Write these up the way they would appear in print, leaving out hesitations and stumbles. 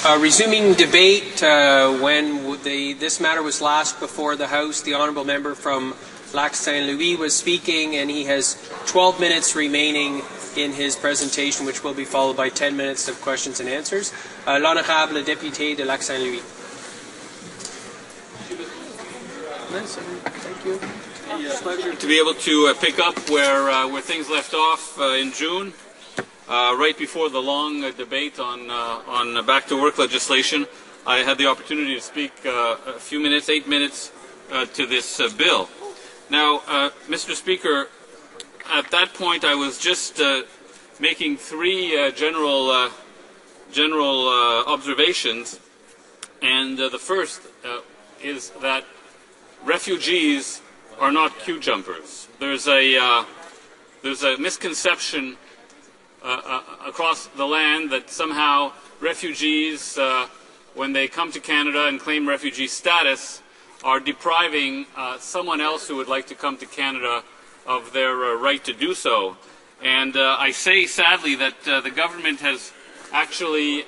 Resuming debate, when this matter was last before the House, the honourable member from Lac-Saint-Louis was speaking, and he has 12 minutes remaining in his presentation, which will be followed by 10 minutes of questions and answers. L'honorable député de Lac-Saint-Louis. Thank you. Pleasure to be able to pick up where things left off in June. Right before the long debate on back-to-work legislation, I had the opportunity to speak a few minutes, 8 minutes, to this bill. Now, Mr. Speaker, at that point I was just making three general observations, and the first is that refugees are not queue jumpers. There's a misconception across the land that somehow refugees, when they come to Canada and claim refugee status, are depriving someone else who would like to come to Canada of their right to do so. And I say sadly that the government has actually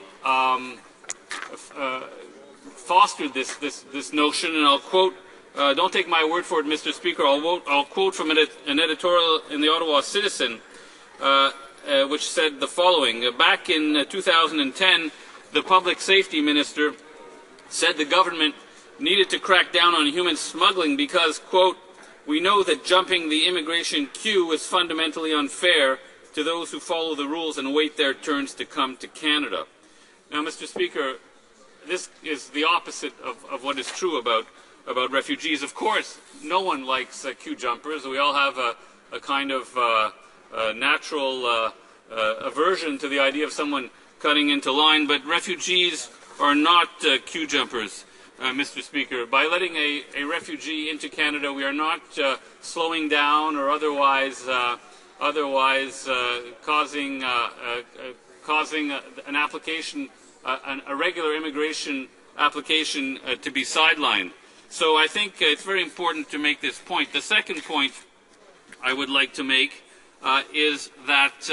fostered this notion, and I'll quote, don't take my word for it, Mr. Speaker, I'll quote from an editorial in the Ottawa Citizen, which said the following. Back in 2010, the Public Safety Minister said the government needed to crack down on human smuggling because, quote, we know that jumping the immigration queue is fundamentally unfair to those who follow the rules and wait their turns to come to Canada. Now, Mr. Speaker, this is the opposite of what is true about refugees. Of course, no one likes queue jumpers. We all have a kind of natural aversion to the idea of someone cutting into line, but refugees are not queue jumpers, Mr. Speaker. By letting a refugee into Canada, we are not slowing down or otherwise causing an application, a regular immigration application, to be sidelined. So I think it's very important to make this point. The second point I would like to make is that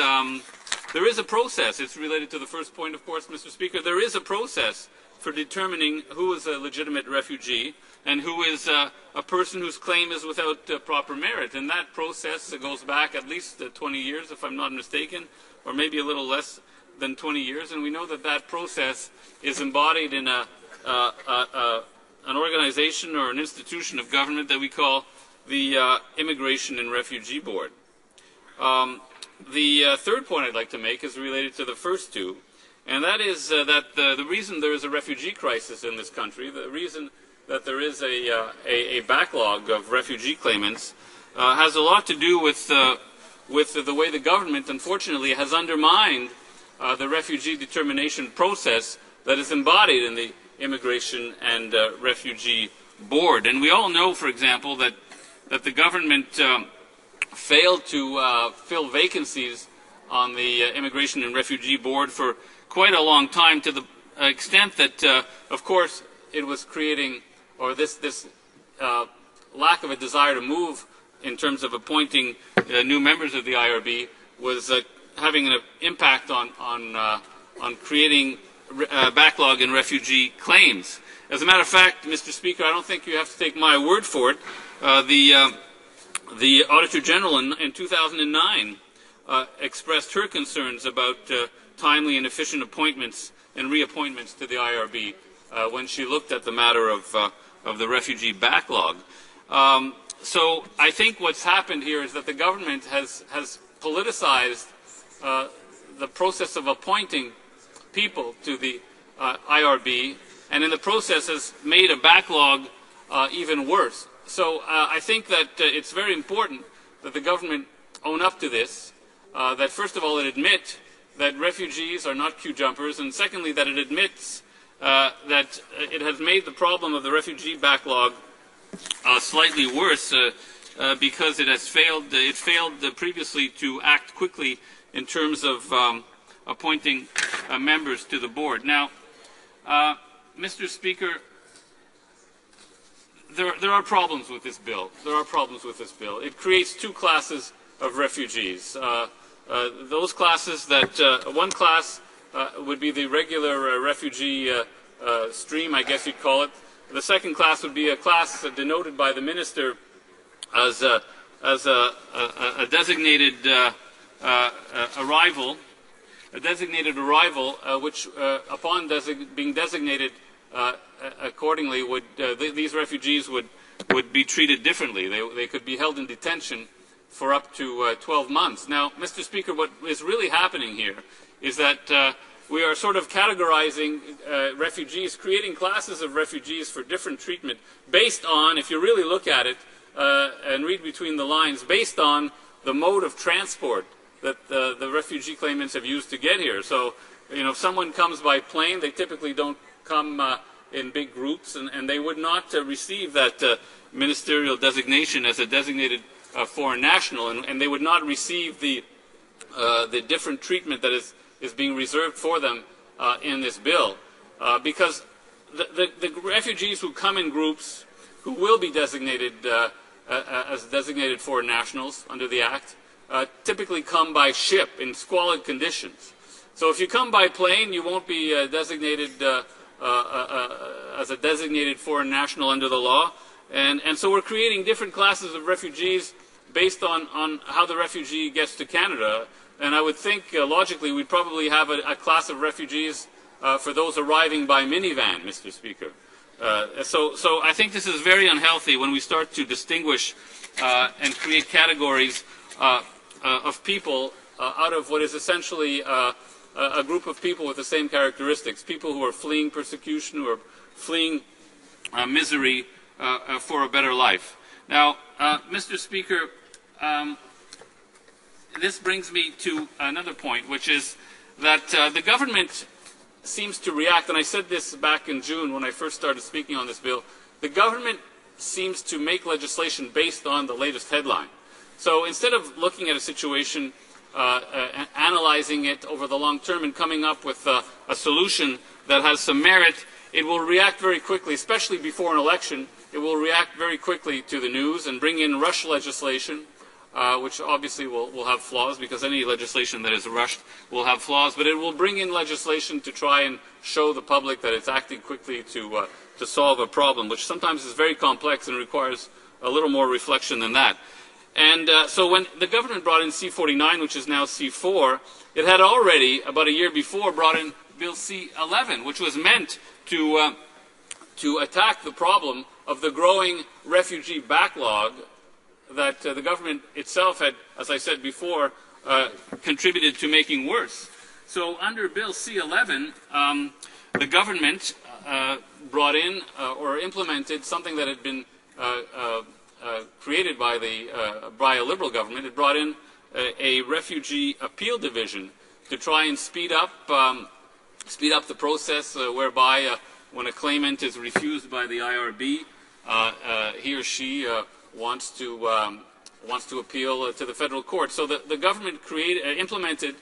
there is a process. It's related to the first point, of course, Mr. Speaker. There is a process for determining who is a legitimate refugee and who is a person whose claim is without proper merit. And that process goes back at least 20 years, if I'm not mistaken, or maybe a little less than 20 years. And we know that that process is embodied in an organization or an institution of government that we call the Immigration and Refugee Board. The third point I'd like to make is related to the first two, and that is that the reason there is a refugee crisis in this country, the reason that there is a backlog of refugee claimants, has a lot to do with the way the government, unfortunately, has undermined the refugee determination process that is embodied in the Immigration and Refugee Board. And we all know, for example, that the government failed to fill vacancies on the Immigration and Refugee Board for quite a long time, to the extent that, of course, it was creating, or this lack of a desire to move in terms of appointing new members of the IRB was having an impact on creating a backlog in refugee claims. As a matter of fact, Mr. Speaker, I don't think you have to take my word for it. The Auditor General in 2009 expressed her concerns about timely and efficient appointments and reappointments to the IRB when she looked at the matter of the refugee backlog. So I think what's happened here is that the government has politicized the process of appointing people to the IRB, and in the process has made a backlog even worse. So I think that it's very important that the government own up to this, that first of all it admit that refugees are not queue jumpers, and secondly that it admits that it has made the problem of the refugee backlog slightly worse because it failed previously to act quickly in terms of appointing members to the board. Now, Mr. Speaker, there are problems with this bill. There are problems with this bill. It creates two classes of refugees. Those classes that one class would be the regular refugee stream, I guess you'd call it. The second class would be a class denoted by the minister as a designated arrival, which upon being designated accordingly, these refugees would be treated differently. They could be held in detention for up to 12 months. Now, Mr. Speaker, what is really happening here is that we are sort of categorizing refugees, creating classes of refugees for different treatment based on, if you really look at it and read between the lines, based on the mode of transport that the refugee claimants have used to get here. So, you know, if someone comes by plane, they typically don't come in big groups, and they would not receive that ministerial designation as a designated foreign national, and they would not receive the different treatment that is being reserved for them in this bill, because the refugees who come in groups, who will be designated as designated foreign nationals under the Act, typically come by ship in squalid conditions. So if you come by plane, you won't be designated as a designated foreign national under the law. And so we're creating different classes of refugees based on how the refugee gets to Canada. And I would think, logically, we'd probably have a class of refugees for those arriving by minivan, Mr. Speaker. So I think this is very unhealthy when we start to distinguish and create categories of people out of what is essentially a group of people with the same characteristics, people who are fleeing persecution, who are fleeing misery for a better life. Now, Mr. Speaker, this brings me to another point, which is that the government seems to react, and I said this back in June when I first started speaking on this bill, the government seems to make legislation based on the latest headline. So instead of looking at a situation, analyzing it over the long term and coming up with a solution that has some merit, it will react very quickly, especially before an election. It will react very quickly to the news and bring in rush legislation, which obviously will have flaws, because any legislation that is rushed will have flaws, but it will bring in legislation to try and show the public that it's acting quickly to solve a problem, which sometimes is very complex and requires a little more reflection than that. And so when the government brought in C-49, which is now C-4, it had already, about a year before, brought in Bill C-11, which was meant to attack the problem of the growing refugee backlog that the government itself had, as I said before, contributed to making worse. So under Bill C-11, the government brought in or implemented something that had been created by a Liberal government. It brought in a refugee appeal division to try and speed up the process whereby when a claimant is refused by the IRB, he or she wants to appeal to the federal court. So the government implemented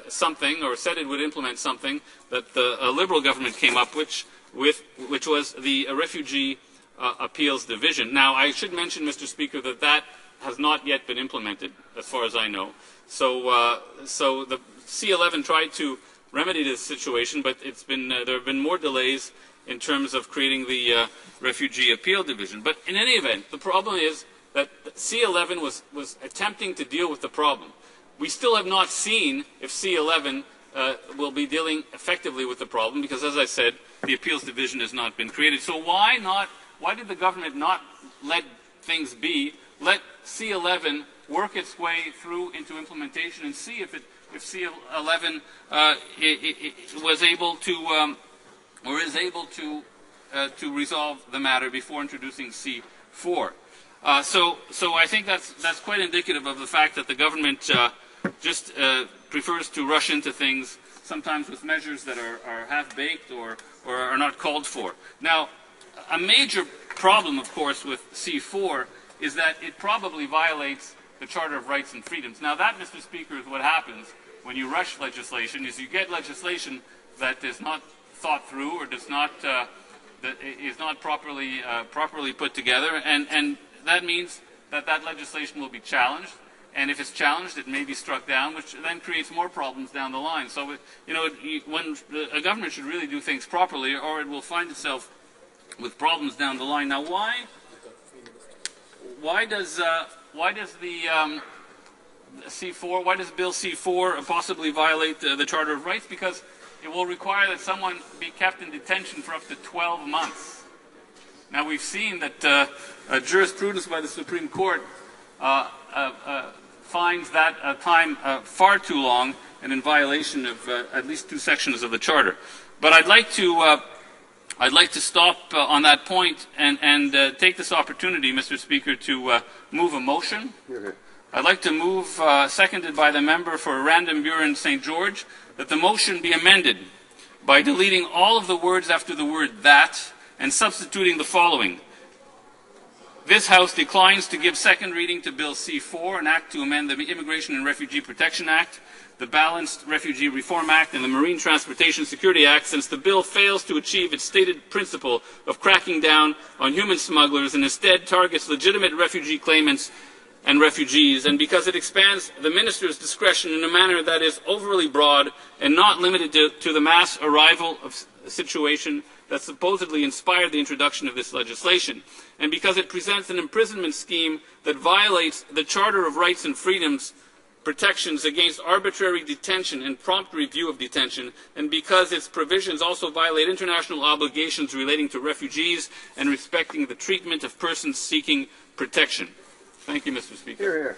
something, or said it would implement something that the Liberal government came up with, which was the refugee appeals division. Now, I should mention, Mr. Speaker, that has not yet been implemented, as far as I know. So the C-11 tried to remedy this situation, but there have been more delays in terms of creating the refugee appeal division. But in any event, the problem is that C-11 was attempting to deal with the problem. We still have not seen if C-11 will be dealing effectively with the problem, because, as I said, the appeals division has not been created. So why did the government not let things be, let C-11 work its way through into implementation, and see if C-11 was able to or is able to resolve the matter before introducing C-4. So I think that's quite indicative of the fact that the government just prefers to rush into things, sometimes with measures that are half-baked or are not called for. Now, a major problem, of course, with C-4 is that it probably violates the Charter of Rights and Freedoms. Now, that, Mr. Speaker, is what happens when you rush legislation, is you get legislation that is not thought through or does not that is not properly put together, and that means that legislation will be challenged. and if it's challenged, it may be struck down, which then creates more problems down the line. So, when a government should really do things properly, or it will find itself with problems down the line. Now, why does the C4, why does Bill C4 possibly violate the Charter of Rights? Because it will require that someone be kept in detention for up to 12 months. Now, we've seen that jurisprudence by the Supreme Court finds that time far too long and in violation of at least 2 sections of the Charter. But I'd like to stop on that point and take this opportunity, Mr. Speaker, to move a motion. I'd like to move, seconded by the member for Random-Buren St. George, that the motion be amended by deleting all of the words after the word "that" and substituting the following. This House declines to give second reading to Bill C4, an act to amend the Immigration and Refugee Protection Act, the Balanced Refugee Reform Act, and the Marine Transportation Security Act, since the bill fails to achieve its stated principle of cracking down on human smugglers and instead targets legitimate refugee claimants and refugees, and because it expands the minister's discretion in a manner that is overly broad and not limited to the mass arrival of situation that supposedly inspired the introduction of this legislation, and because it presents an imprisonment scheme that violates the Charter of Rights and Freedoms protections against arbitrary detention and prompt review of detention, and because its provisions also violate international obligations relating to refugees and respecting the treatment of persons seeking protection. Thank you, Mr. Speaker. Hear, hear.